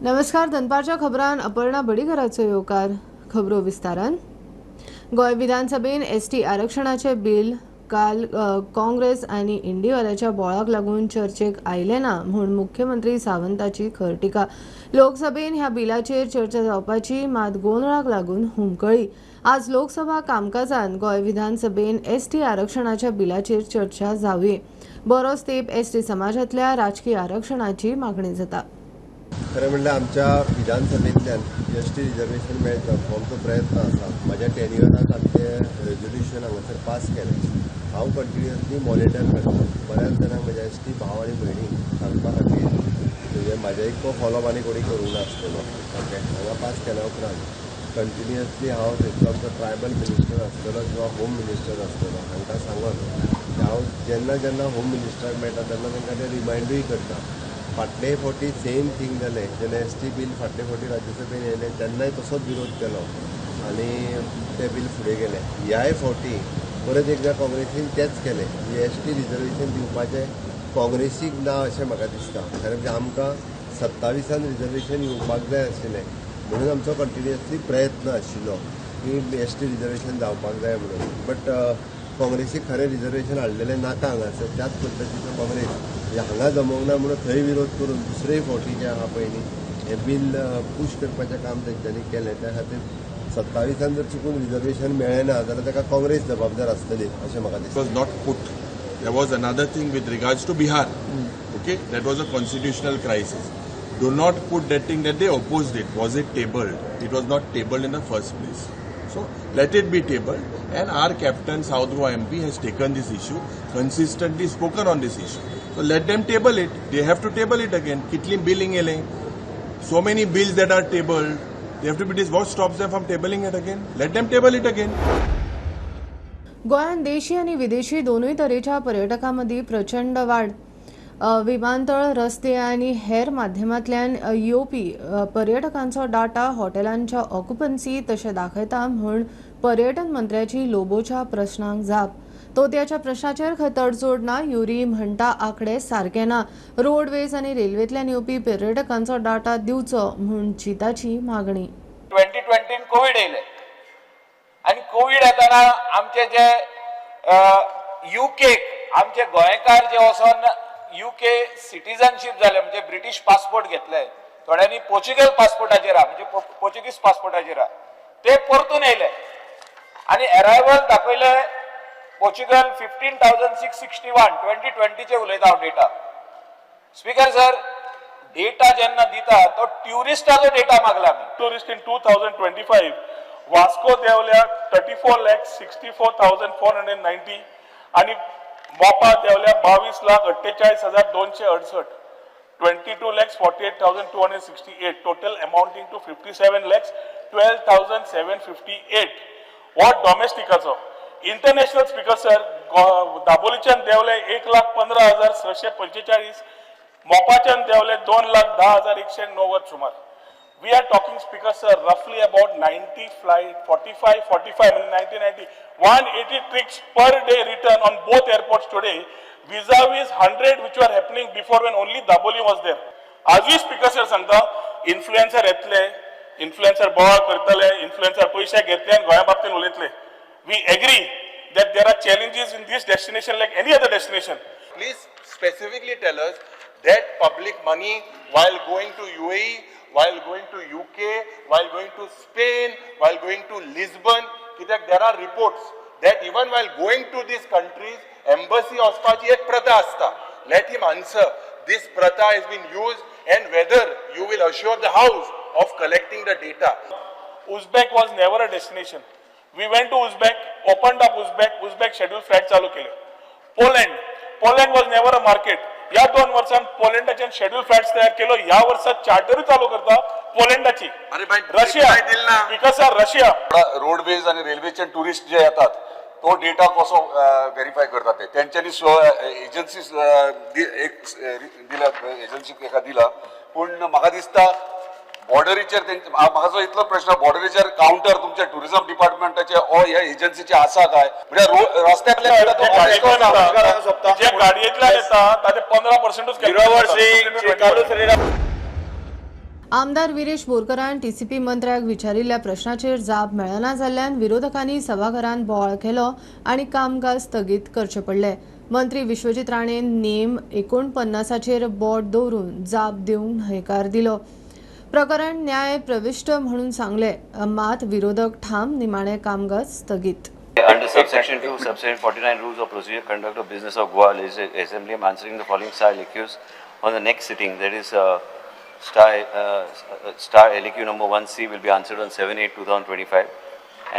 नमस्कार. दनपारच्या खबरान अपर्णा बडीकराचो येवकार. खबरो विस्तारान. गोय विधानसभेन एसटी आरक्षणाचे बिल काल काँग्रेस आनी इंडियावाल्याच्या बोळाक लागून चर्चेक आयले ना म्हूण मुख्यमंत्री सावंताची खर टिका. लोकसभेन ह्या बिलाचेर चर्चा जावपाची मात गोंधळाक लागून हुमकळी. आज लोकसभा कामकाजान गोय विधानसभेन एसटी आरक्षणाच्या बिलाचेर चर्चा जावी. बरोच तेंप एसटी समाजातल्या राजकीय आरक्षणाची मागणी जाता. खरें म्हणल्यार आमच्या विधानसभेंतल्यान एसटी रिजर्वेशन मेळटा हो आमचो प्रयत्न आसा. म्हाज्या टेन्युअराक आमचें रेजोल्युशन हांगासर पास केलें. हांव कंटिन्युअसली मॉनिटर करता. बऱ्याच जाणांक म्हज्या एसटी भाव आनी भयणींक सांगपा खातीर म्हणजे म्हाज्या इतको फॉलोअप आनी कोणी करूंक नासलेलो. ओके, हांगा पास केल्या उपरांत कंटिन्युअसली हांव थंयचो आमचो ट्रायबल मिनिस्टर आसतलो किंवा होम मिनिस्टर आसतलो हांकां सांगून हांव जेन्ना जेन्ना होम मिनिस्टराक मेळटा तेन्ना तांकां तें रिमायंडूय करता. फाटले फावटी सेम थिंग जालें जेन्ना एसटी बील फाटले फावटी राज्यसभेन येयलें तेन्नाय तसोच विरोध केलो आनी तें बील फुडें गेलें. ह्याय फावटी परत एकदां काँग्रेसीन तेंच केलें. एसटी रिजर्वेशन दिवपाचें काँग्रेसीक ना अशें म्हाका दिसता. कारण की आमकां 27 रिजर्वेशन येवपाक जाय आशिल्लें म्हणून आमचो कंटिन्युअसली प्रयत्न आशिल्लो की एसटी रिजर्वेशन जावपाक जाय म्हणून. बट काँग्रेसीक खरें रिजर्वेशन हाडलेलें नाका हांगासर. त्याच पद्दतीचो काँग्रेस हांगा जमोवंक ना म्हणून थंय विरोध करून दुसरेय फावटी जे आहा पळय न्ही हें बील पुश करपाचें काम तेंच्यांनी केलें. त्या खातीर 27 जर चुकून रिजर्वेशन मेळ्ळें ना जाल्यार ताका काँग्रेस जबाबदार आसतली अशें म्हाका दिसता. Was not put. There was another thing with regards to Bihar. Okay, that was a constitutional crisis. Do not put that thing that they opposed it. Was it tabled? It was not tabled in the first place. So let it be tabled. And our captain South Goa MP has taken this issue, consistently spoken on this issue. So let them table it. They have to table it again. Kitli billing ele. So many bills that are tabled. They have to be this. What stops them from tabling it again? Let them table it again. गोंयांत देशी आनी विदेशी दोनूय तरेच्या पर्यटकांमदीं प्रचंड वाड. विमानतळ, रस्ते आनी हेर माध्यमांतल्यान येवपी पर्यटकांचो डाटा हॉटेलांच्या ऑक्युपन्सी तशें दाखयता म्हूण पर्यटन मंत्र्याची लोबोच्या प्रस्नांक जाप. तोत्याच्या प्रश्नाचेर खंय तडजोड ना. युरी म्हणटा आंकडे सारके ना. रोडवेज आनी रेल्वेंतल्यान येवपी पर्यटकांचो डाटा दिवचो म्हूण जिताची मागणी. 2020 कोविड येयले आनी कोविड येताना आमचे जे युके आमचे गोंयकार जे वचोन युके सिटीजनशीप जाले म्हणजे ब्रिटीश पासपोर्ट घेतले. थोड्यांनी पोर्चुगल पासपोर्टाचेर म्हणजे पोर्चुगीज पासपोर्टाचेर ते परतून येयले आनी अरायवल दाखयले पोर्चुगल 15,661 2020 उलयता हांव डेटा. स्पीकर सर, डेटा जेन्ना दिता तो ट्युरिस्टाचो डेटा मागला आमी. टुरिस्ट इन 2025 वास्को देवल्या 34,64,490 आणि मोपा देवल्या 22,48,268. 22,48,268 total amounting to 57,12,758. what domestic also. International speaker sir, दाबोलीच्यान देवले 1,15,645. मोपाच्यान देवले 2,10,190 सुमार. We are talking speaker sir roughly about 90 flight 45 in 1990 180 trips per day return on both airports today vis-a-vis 100 which were happening before when only Daboli was there. आजूय speaker sir सांगता influencer येतले, influencer बोवाळ करतले, influencer पैसे घेतले आणि गोंया बाबतीत उलयतले. We agree that there are challenges in this destination like any other destination. Please specifically tell us that public money while going to UAE, while going to UK, while going to Spain, while going to Lisbon, there are reports that even while going to these countries, embassy ospachi ek pratha asta. Let him answer. This pratha has been used and whether you will assure the house of collecting the data. Uzbek was never a destination. We went to Uzbek, opened up Uzbek scheduled flight चालू केले. Poland was never a market. या 2 वर्षांत पोलंडाचे schedule flights तयार केलो. या वर्षात charter चालू करता पोलंडाची. रशिया बिकॉज रशिया रोडवेज आणि रेल्वेचे टुरिस्ट जे येतात तो डेटा कसो व्हेरीफाय करतात ते त्यांच्यानी एजन्सी दिला एजन्सीक एका दिला. पण म्हाका दिसता बॉर्डरीचेर म्हाका जो इतलो प्रश्न बॉर्डरीचेर काउंटर तुमच्या टुरिझम डिपार्टमेंटाचे ओ ह्या एजन्सीचे आसा काय म्हणजे रस्त्यातल्या जे गाडयेतल्यान येता ताचे 15% आमदार विरेश बोरकरान टीसीपी मंत्र्याक विचारिल्ल्या प्रश्नाचेर जाप मेळना जाल्ल्यान विरोधकांनी सभाघरांत बोवाळ केलो आनी कामकाज स्थगीत करचें पडलें. मंत्री विश्वजीत राणेन नेम 49चेर बोट दवरून जाप दिवंक न्हयकार दिलो. प्रकरण न्याय प्रविष्ट म्हणून सांगले, मात विरोधक ठाम निमाणें कामकाज स्थगीत. Under subsection 2, subsection 49 rules of procedure, conduct of business of Goa Legislative Assembly, I am answering the following style accused on the next sitting. That is, star LEQ number 1C will be answered on 7/8/2025,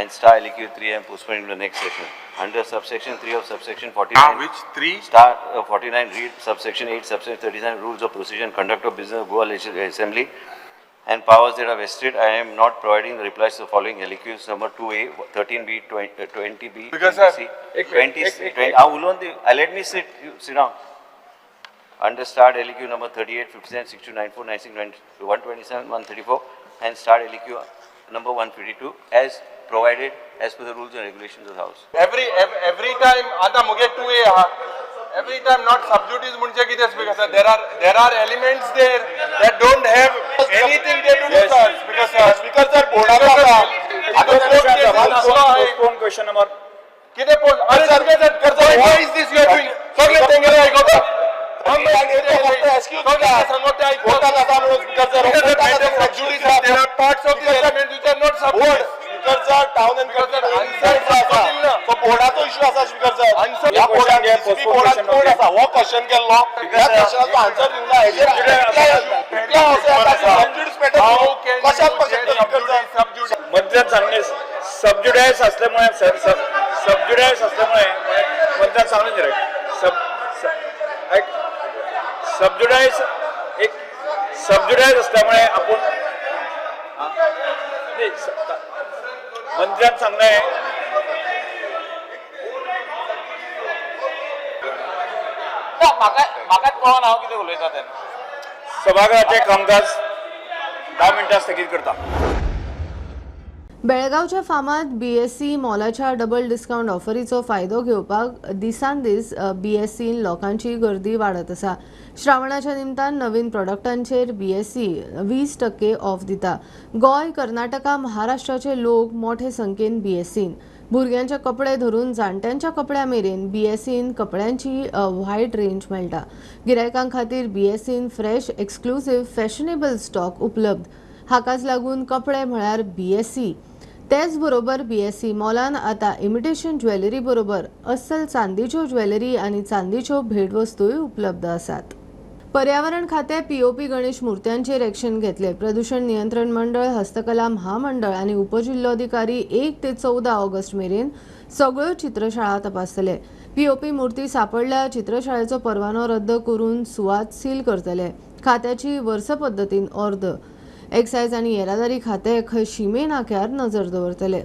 and star LEQ 3 I am postponing to the next session. Under subsection 3 of subsection 49, which 3? star 49 read subsection 8, subsection 39 rules of procedure and conduct of business of Goa Legislative Assembly, and powers that are vested, I am not providing the replies to the following LEQs number 2A, 13B, 20B, Because, 20C, 20. Let me sit. You sit down. Under start LEQ number 38, 57, 62, 94, 96, 127, 134, and start LEQ number 152 as provided as per the rules and regulations of the House. Every time आता मुगे 2A हा. Every time not subjudice म्हणजे किती speaker sir? There are elements there that don't have anything they do with us. Because speaker sir बोर्डाचा question number किती post अरे speaker sir why is this you are doing? सगळे तेंगेला ऐकवता. There are parts of the element which are not subjudice. बोर्डाचो issue आसा speaker sir ह्या बोर्डान बोर्डान कोण आसा हो क्वेश्चन केल्लो ह्या क्वेश्चनाचो आन्सर दिवना हेजेर कशाक मंत्र्यान सांगले सबज्युडायस असल्यामुळे सबज्युडायस असल्यामुळे मंत्र्यान सांगले रे सबज्युडायस असल्यामुळे आपण मंत्र्यान सांगले म्हाकाच कळना हांव कितें उलयता तेन्ना. सभागृहाचे कामकाज 10 मिनटां स्थगीत करता. बेळगावच्या फामाद BSC मॉलाच्या डबल डिस्काउंट ऑफरीचो फायदो घेवपाक दिसान दीस BSCन लोकांची गर्दी वाडत आसा. श्रावणाच्या निमतान नवीन प्रॉडक्टांचेर BSC 20% ऑफ दिता. गोंय, कर्नाटका, महाराष्ट्राचे लोक मोठे संख्येन BSCन. भुरग्यांचे कपडे धरून जाणट्यांच्या कपड्या मेरेन BSCन कपड्यांची वायड रेंज मेळटा. गिरायकां खातीर BSCन फ्रेश, एक्सक्लुसिव्ह, फॅशनेबल स्टॉक उपलब्ध. हाकाच लागून कपडे म्हळ्यार BSC. तेच बरोबर BSC मॉलान आतां इमिटेशन ज्वेलरी बरोबर अस्सल चांदीच्यो ज्वेलरी आनी चांदीच्यो भेटवस्तूय उपलब्ध आसात. पर्यावरण खाते POP गणेश मूर्त्यांचेर एक्शन घेतले. प्रदूषण नियंत्रण मंडळ, हस्तकला महामंडळ आनी उपजिल्लोधिकारी 1 ते 14 ऑगस्ट मेरेन सगळ्यो चित्रशाळा तपासतले. POP मूर्ती सापडल्या चित्रशाळेचो परवानो रद्द करून सुवात सील करतले. खात्याची वर्स पद्दतीन अर्द. एक्सायज आनी येरादारी खाते खंय शिमे नाक्यार नजर दवरतले.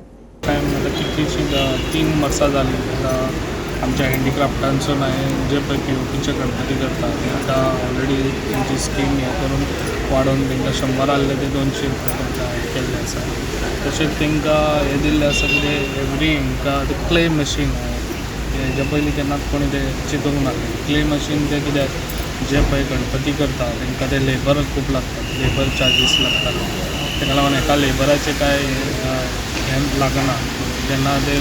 कितलींशीं 3 वर्सां जालीं आमच्या हँडीक्राफ्टांसून हांवें जे पळय POPचे गणपती करता ते आतां ऑलरेडी तेंची स्कीम हें करून वाडोवन तांकां 100 आहले ते 200 रुपया करता हें केल्लें आसा. तशेंच तांकां हें दिल्लें आसा कितें एवरी हांकां ते क्ले मशीन हेजे पयलीं केन्नाच कोणी ते चिंतूंक नासलें. क्ले मशीन ते कित्याक जे पळय गणपती करता तांकां ते लेबर खूब लागतात, लेबर चार्जीस लागतात. ताका लागून एका लेबराचे कांय हें लागना. जेन्ना ते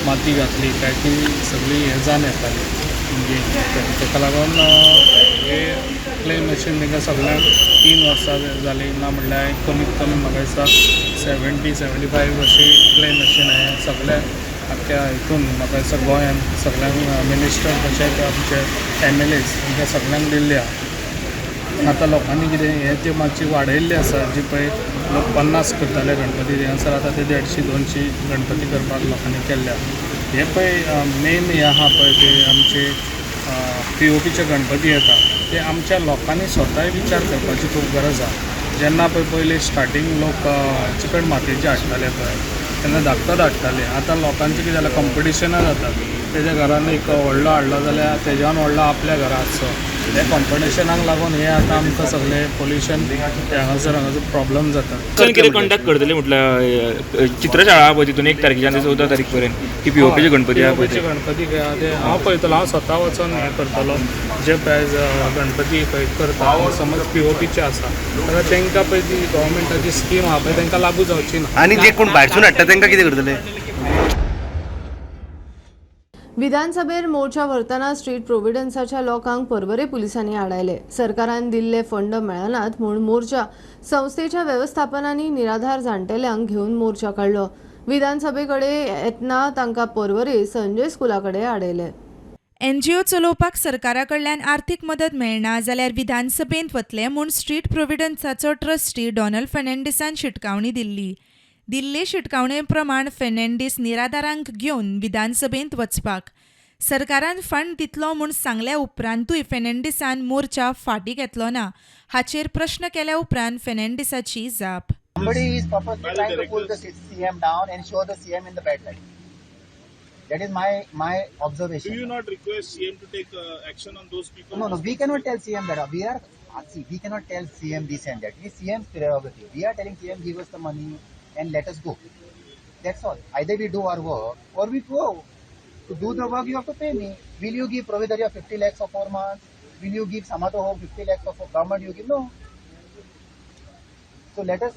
माती घातली काय ती सगळी हें जावन येताली म्हणजे ताका लागून हे क्ले मशीन तांकां सगळ्यांक 3 वर्सां जालीं ना म्हणल्यार कमीत कमी म्हाका दिसता 70-75 अशी क्ले मशीन हांवें सगळ्या आख्ख्या हितून म्हाका दिसता गोंयांत सगळ्यांक मिनिस्टर तशेंच आमचे MLAs तांकां सगळ्यांक दिल्ली आहा. आतां लोकांनी कितें हें ते मातशी वाडयल्ली आसा जी पळय लोक 50 करताले गणपती हांगासर आतां ते 150-200 गणपती करपाक लोकांनी केल्ल्या. हे पळय मेन हें आहा पळय ते आमचे POPचे गणपती येता ते आमच्या लोकांनी स्वताय विचार करपाची खूब गरज आहा. जेन्ना पळय पयलीं स्टार्टींग लोक चिकट मातयेचे हाडटाले पळय तेन्ना धाकटो हाडटाले. आतां लोकांचें कितें जालां कॉम्पिटिशनां जातात. तेज्या घरान एक व्हडलो हाडलो जाल्यार तेज्यान व्हडलो आपल्या घरा आसचो हे कॉम्पिटिशनाक लागून हे आतां आमकां सगळे पोल्युशन हांगासर प्रॉब्लम जाता. कितें कंडक्ट करतले म्हटल्यार चित्रशाळा पळय तितून 1 तारखेच्यान ते 14 तारीख पर्यंत की पीओपीचे गणपती आहा पळय पीओपीचे गणपती ते हांव पळयतलो, हांव स्वता वचून हें करतलो. जे प्रायज गणपती खंय करता समज पीओपीचे आसा जाल्यार तांकां पळय ती गव्हर्मेंटाची स्कीम आहा पळय तांकां लागू जावची ना. आनी जे कोण भायरसून हाडटा तांकां कितें करतले? विधानसभेर मोर्चा व्हरतना स्ट्रीट प्रोव्हिडन्साच्या लोकांक परवरे पुलिसांनी आडायले. सरकारान दिल्ले फंड मेळनात म्हूण मोर्चा संस्थेच्या व्यवस्थापनांनी निराधार जाण्टेल्यांक घेवन मोर्चा काडलो. विधानसभेकडे येतना तांकां परवरे संजय स्कुलाकडे आडयले. एनजीओ चलोवपाक सरकारा कडल्यान आर्थीक मदत मेळना जाल्यार विधानसभेंत वतले म्हूण स्ट्रीट प्रोव्हिडन्साचो ट्रस्टी डॉनल्ड फेर्नांडीसान शिटकावणी दिल्ली. दिल्ले शिटकावणे प्रमाण फेर्नांडीस निराधारांक घेवन विधानसभेंत वचपाक सरकारान फंड दितलो म्हूण सांगल्या उपरांतूय फेर्नांडीसान मोर्चा फाटीं घेतलो ना हाचेर प्रश्न केल्या उपरांत फेर्नांडीसाची जाप. Somebody is purposely trying to pull the CM down and show the CM in the bad light. That is my observation. Do you not request CM to take action on those people? No, we cannot tell CM that. We cannot tell CM this and that. It is CM's prerogative. We are telling CM give us the money and let us go. That's all. Either we do our work or we go. To do the work you have to pay me. Will you give Providaria 50 lakhs for 4 months? Will you give Samato Home 50 lakhs for government? You give no. So let us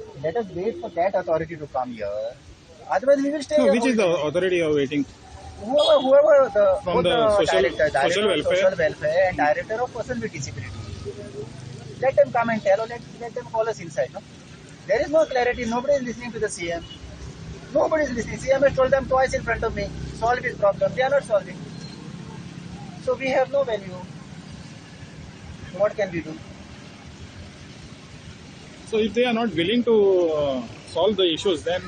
wait for that authority to come here. Otherwise we will stay. No, which is the authority you are waiting? Whoever From the social welfare and director of person with disability. Let them come and tell or let them call us inside. No, there is no clarity. Nobody is listening to the CM. Nobody is listening. CM has told them twice in front of me, solve his problem. They are not solving. So we have no value. What can we do? So if they are not willing to solve the issues, then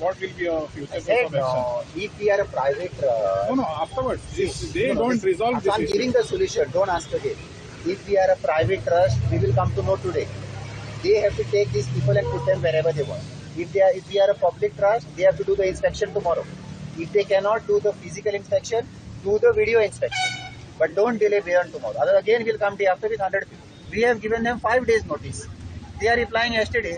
what will be your future course of action? If we are a private No, afterwards. If they don't resolve this I'm issue. giving the solution. Don't ask again. If we are a private trust, we will come to know today. They have to take these people and put them wherever they want. If we are a public trust, they have to do the inspection tomorrow. If they cannot do the physical inspection, do the video inspection. But don't delay beyond tomorrow. Otherwise, again we'll come day after with 100 people. We have given them 5 days notice. They are replying yesterday.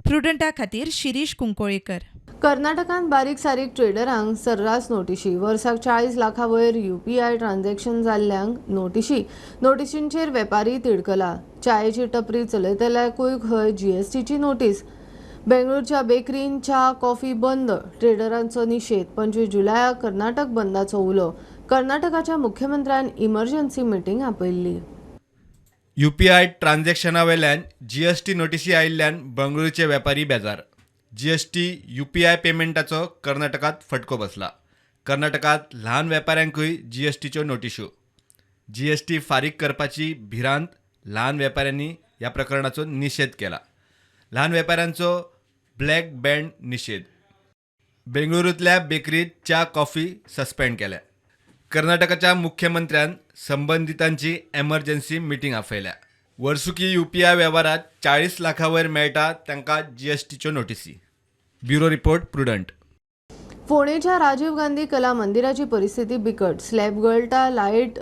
प्रुडंटा खातीर शिरीष कुंकोळेकर. कर्नाटकांत बारीक सारीक ट्रेडरांक सर्रास नोटिशी. वर्साक 40 लाखां वयर UPI transaction जाल्ल्यांक नोटिशींचेर वेपारी तिडकला. चायेची टपरी चलयतल्याकूय खंय GSTची नोटीस. बेंगळूरच्या बेकरीन च्या कॉफी बंद. ट्रेडरांचो निशेध. 25 जुलयाक कर्नाटक बंदाचो उलो. कर्नाटकाच्या मुख्यमंत्र्यान इमर्जन्सी मिटींग आपयल्ली. UPI ट्रान्झॅक्शना वेल्यान GST नोटीसी आयिल्ल्यान बंगळुरूचे वेपारी बेजार. GST UPI पेमेंटाचो कर्नाटकात फटको बसला. कर्नाटकात ल्हान वेपाऱ्यांकूय GSTच्यो नोटिश्यो. GST फारीक करपाची भिरांत ल्हान वेपाऱ्यांनी ह्या प्रकरणाचो निशेध केला. ल्हान वेपाऱ्यांचो ब्लॅक बँड निशेध. बेंगळुरूंतल्या बेकरीत च्या कॉफी सस्पेंड केल्या. कर्नाटकाच्या मुख्यमंत्र्यान संबंधितांची एमर्जन्सी मिटींग आपयल्या. वर्सुकी UPI वेव्हारात 40 लाखां वयर मेळटा तांकां GSTच्यो नोटिसी. Bureau report Prudent. फोंडेच्या राजीव गांधी कला मंदिराची परिस्थिती बिकट. स्लॅब गळटा, लायट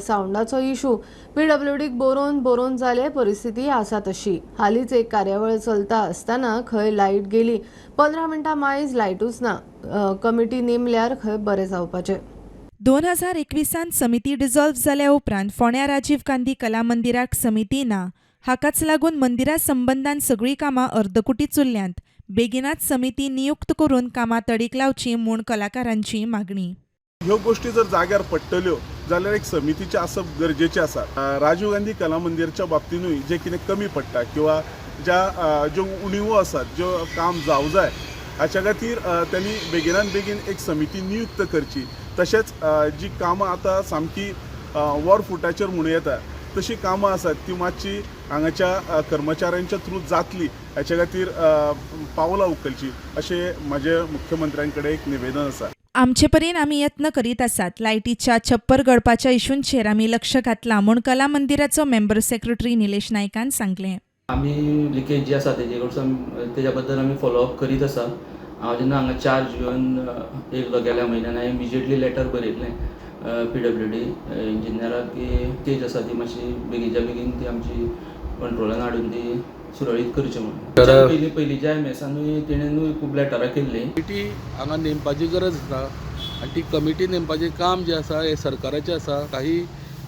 सावंडाचो इशू. PWDक बरोवन जाले परिस्थिती आसा तशी. हालींच एक कार्यावळ चलता आसतना खंय लायट गेली. 15 मिनटां मायज लायटूच ना. कमिटी नेमल्यार खंय बरें जावपाचें. 2021 समिती डिझॉल्व जाल्या उपरांत फोंड्या राजीव गांधी कला मंदिराक समिती ना. हाकाच लागून मंदिरा संबंधान सगळीं कामां अर्दकुटीच उरल्यांत. बेगिनाच समिती नियुक्त करून कामां तडीक लावची म्हूण कलाकारांची मागणी. ह्यो गोष्टी जर जाग्यार पडटल्यो जाल्यार एक समितीचे आसप गरजेचें आसा. राजीव गांधी कला मंदिरच्या बाबतीनूय जे कितें कमी पडटा किंवा ज्यो उणिवो आसात, ज्यो काम जावं जाय हाच्या खातीर त्यांनी बेगिनान बेगीन एक समिती नियुक्त करची. तशेंच जी कामां आतां सामकी वर फुटाचेर म्हणूं येता तशी कामां आसात ती मातशी हांगाच्या कर्मचाऱ्यांच्या थ्रू जातली हाच्या खातीर पावलां उखलची अशें म्हाजे मुख्यमंत्र्यां कडेन एक निवेदन आसा. आमचे परीन आमी यत्न करीत आसात. लायटीच्या छप्पर गळपाच्या इशूंचेर आमी लक्ष घातलां म्हूण कला मंदिराचो मेंबर सेक्रेटरी निलेश नायकान सांगलें. आमी लिकेज जी आसा तेज्या बद्दल आमी फॉलोअप करीत आसा. हांव जेन्ना हांगा चार्ज घेवन येयलो गेल्या म्हयन्यान हांवें इमिजिएटली लेटर बरयल्लें PWD इंजिनियराक की केज आसा ती मातशी बेगीच्या बेगीन ती आमची कंट्रोलान हाडून ती सुरळीत करची म्हणून पयलींच्या MSनूय तेणेनूय खूब लेटरां केल्ली. कमिटी हांगा नेमपाची गरज आसा आनी ती कमिटी नेमपाचें काम जें आसा हें सरकाराचें आसा. काही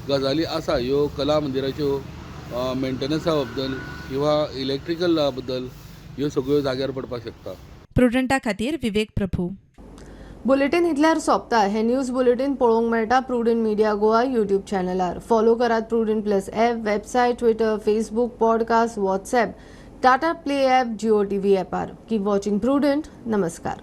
गजाली आसा ह्यो कला मंदिराच्यो मेंटेनन्सा बद्दल किंवा इलेक्ट्रिकला बद्दल ह्यो सगळ्यो जाग्यार पडपाक शकता. प्रुडंटा खातीर विवेक प्रभू. बुलेटिन इतल्यार सोंपता. हे न्यूज बुलेटिन पळोवंक मेळटा प्रुडंट मिडिया गोवा यूट्यूब चॅनलार. फॉलो करात Prudent plus app, website, Twitter, Facebook, podcast, WhatsApp, Tata play app, Jio TV ॲपार. Keep watching Prudent. नमस्कार.